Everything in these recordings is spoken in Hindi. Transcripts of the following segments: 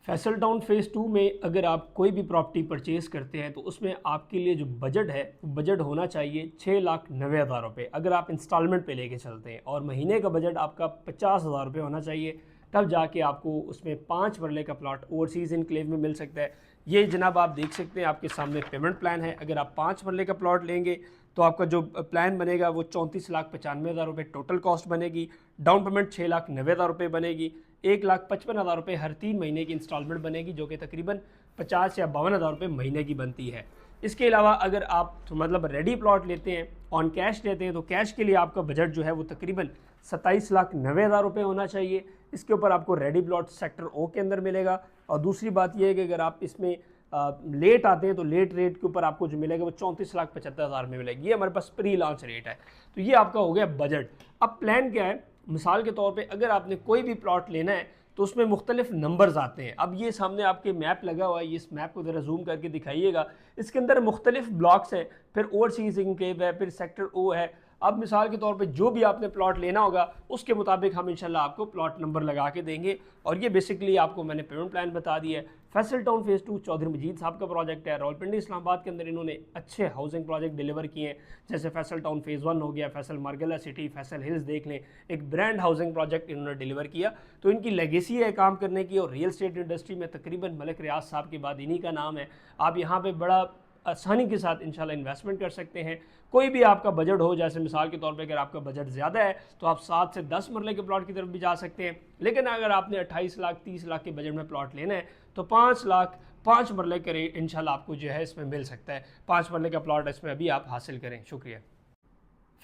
फैसल टाउन फेज़ 2 में अगर आप कोई भी प्रॉपर्टी परचेज़ करते हैं तो उसमें आपके लिए जो बजट है वो बजट होना चाहिए 6,90,000 रुपये अगर आप इंस्टॉलमेंट पे लेके चलते हैं, और महीने का बजट आपका 50,000 रुपये होना चाहिए। तब जाके आपको उसमें 5 मरले का प्लॉट ओवरसीज़ इनक्लेव में मिल सकता है। ये जनाब आप देख सकते हैं, आपके सामने पेमेंट प्लान है। अगर आप 5 मरले का प्लॉट लेंगे तो आपका जो प्लान बनेगा वो 34,95,000 रुपये टोटल कॉस्ट बनेगी। डाउन पेमेंट 6,90,000 रुपये बनेगी। 1,55,000 रुपये हर 3 महीने की इंस्टॉलमेंट बनेगी, जो कि तकरीबन 50 या 52,000 रुपये महीने की बनती है। इसके अलावा अगर आप मतलब रेडी प्लॉट लेते हैं, ऑन कैश लेते हैं, तो कैश के लिए आपका बजट जो है वो तकरीबन 27,90,000 रुपये होना चाहिए। इसके ऊपर आपको रेडी प्लॉट सेक्टर ओ के अंदर मिलेगा। और दूसरी बात यह है कि अगर आप इसमें लेट आते हैं तो लेट रेट के ऊपर आपको जो मिलेगा वो 34,75,000 में मिलेगी। ये हमारे पास प्री लॉन्च रेट है। तो ये आपका हो गया बजट। अब प्लान क्या है, मिसाल के तौर पे अगर आपने कोई भी प्लॉट लेना है तो उसमें मुख्तलिफ नंबर्स आते हैं। अब ये सामने आपके मैप लगा हुआ है, ये इस मैप को ज़रा जूम करके दिखाइएगा। इसके अंदर मुख्तलिफ ब्लॉक्स हैं, फिर ओवरसीज इनक्लेव है, फिर सेक्टर ओ है। अब मिसाल के तौर पे जो भी आपने प्लॉट लेना होगा उसके मुताबिक हम इंशाल्लाह आपको प्लॉट नंबर लगा के देंगे। और ये बेसिकली आपको मैंने पेमेंट प्लान बता दिया है। फैसल टाउन फेज़ 2 चौधरी मजीद साहब का प्रोजेक्ट है। रावलपिंडी इस्लामाबाद के अंदर इन्होंने अच्छे हाउसिंग प्रोजेक्ट डिलीवर किए हैं, जैसे फैसल टाउन फेज़ 1 हो गया, फैसल मार्गला सिटी, फैसल हिल्स देख लें। एक ब्रांड हाउसिंग प्रोजेक्ट इन्होंने डिलीवर किया। तो इनकी लेगेसी है काम करने की, और रियल स्टेट इंडस्ट्री में तकरीबन मलिक रियाज साहब के बाद इन्हीं का नाम है। आप यहाँ पर बड़ा आसानी के साथ इंशाल्लाह इन्वेस्टमेंट कर सकते हैं। कोई भी आपका बजट हो, जैसे मिसाल के तौर पे अगर आपका बजट ज़्यादा है तो आप 7 से 10 मरले के प्लॉट की तरफ भी जा सकते हैं। लेकिन अगर आपने 28 लाख 30 लाख के बजट में प्लॉट लेना है तो 5 लाख 5 मरले का रेट इंशाल्लाह आपको जो है इसमें मिल सकता है। 5 मरले का प्लॉट इसमें अभी आप हासिल करें। शुक्रिया।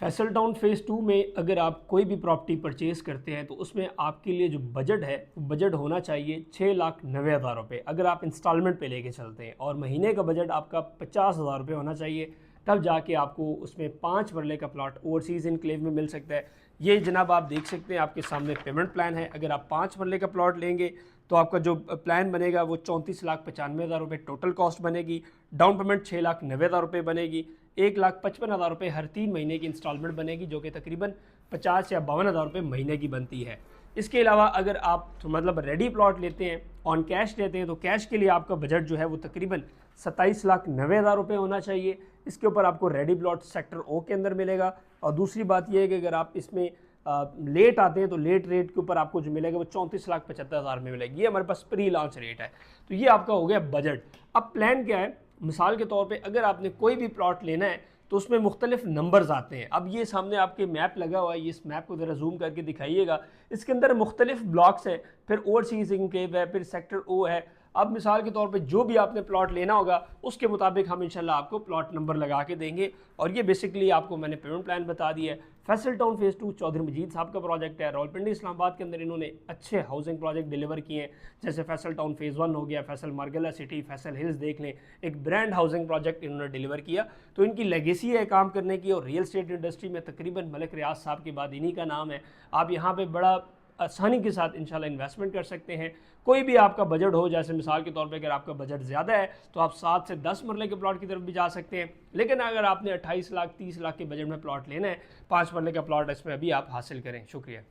फैसल टाउन फेज़ 2 में अगर आप कोई भी प्रॉपर्टी परचेज़ करते हैं तो उसमें आपके लिए जो बजट है वो बजट होना चाहिए 6,90,000 रुपये अगर आप इंस्टॉलमेंट पे लेके चलते हैं, और महीने का बजट आपका 50,000 रुपये होना चाहिए। तब जाके आपको उसमें 5 मरले का प्लॉट ओवरसीज़ इनक्लेव में मिल सकता है। ये जनाब आप देख सकते हैं, आपके सामने पेमेंट प्लान है। अगर आप 5 मरले का प्लॉट लेंगे तो आपका जो प्लान बनेगा वो 34,95,000 रुपये टोटल कॉस्ट बनेगी। डाउन पेमेंट 6,90,000 रुपये बनेगी। 1,55,000 रुपये हर 3 महीने की इंस्टॉलमेंट बनेगी, जो कि तकरीबन 50 या 52,000 रुपये महीने की बनती है। इसके अलावा अगर आप मतलब रेडी प्लॉट लेते हैं, ऑन कैश लेते हैं, तो कैश के लिए आपका बजट जो है वो तकरीबन 27,90,000 रुपये होना चाहिए। इसके ऊपर आपको रेडी प्लॉट सेक्टर ओ के अंदर मिलेगा। और दूसरी बात यह है कि अगर आप इसमें लेट आते हैं तो लेट रेट के ऊपर आपको जो मिलेगा वो 34,75,000 में मिलेगी। ये हमारे पास प्री लॉन्च रेट है। तो ये आपका हो गया बजट। अब प्लान क्या है, मिसाल के तौर पे अगर आपने कोई भी प्लॉट लेना है तो उसमें मुख्तलिफ नंबर्स आते हैं। अब ये सामने आपके मैप लगा हुआ है, ये इस मैप को ज़रा जूम करके दिखाइएगा। इसके अंदर मुख्तलिफ ब्लॉक्स हैं, फिर ओवरसीज इनक्लेव है, फिर सेक्टर ओ है। अब मिसाल के तौर पे जो भी आपने प्लॉट लेना होगा उसके मुताबिक हम इंशाल्लाह आपको प्लॉट नंबर लगा के देंगे। और ये बेसिकली आपको मैंने पेमेंट प्लान बता दिया है। फैसल टाउन फेज़ 2 चौधरी मजीद साहब का प्रोजेक्ट है। रावलपिंडी इस्लामाबाद के अंदर इन्होंने अच्छे हाउसिंग प्रोजेक्ट डिलीवर किए हैं, जैसे फैसल टाउन फेज़ 1 हो गया, फैसल मार्गला सिटी, फैसल हिल्स देख लें। एक ब्रांड हाउसिंग प्रोजेक्ट इन्होंने डिलीवर किया। तो इनकी लेगेसी है काम करने की, और रियल स्टेट इंडस्ट्री में तकरीबन मलिक रियाज साहब के बाद इन्हीं का नाम है। आप यहाँ पर बड़ा आसानी के साथ इंशाल्लाह इन्वेस्टमेंट कर सकते हैं। कोई भी आपका बजट हो, जैसे मिसाल के तौर पे अगर आपका बजट ज़्यादा है तो आप 7 से 10 मरले के प्लॉट की तरफ भी जा सकते हैं। लेकिन अगर आपने 28 लाख 30 लाख के बजट में प्लॉट लेना है, 5 मरले का प्लॉट इसमें अभी आप हासिल करें। शुक्रिया।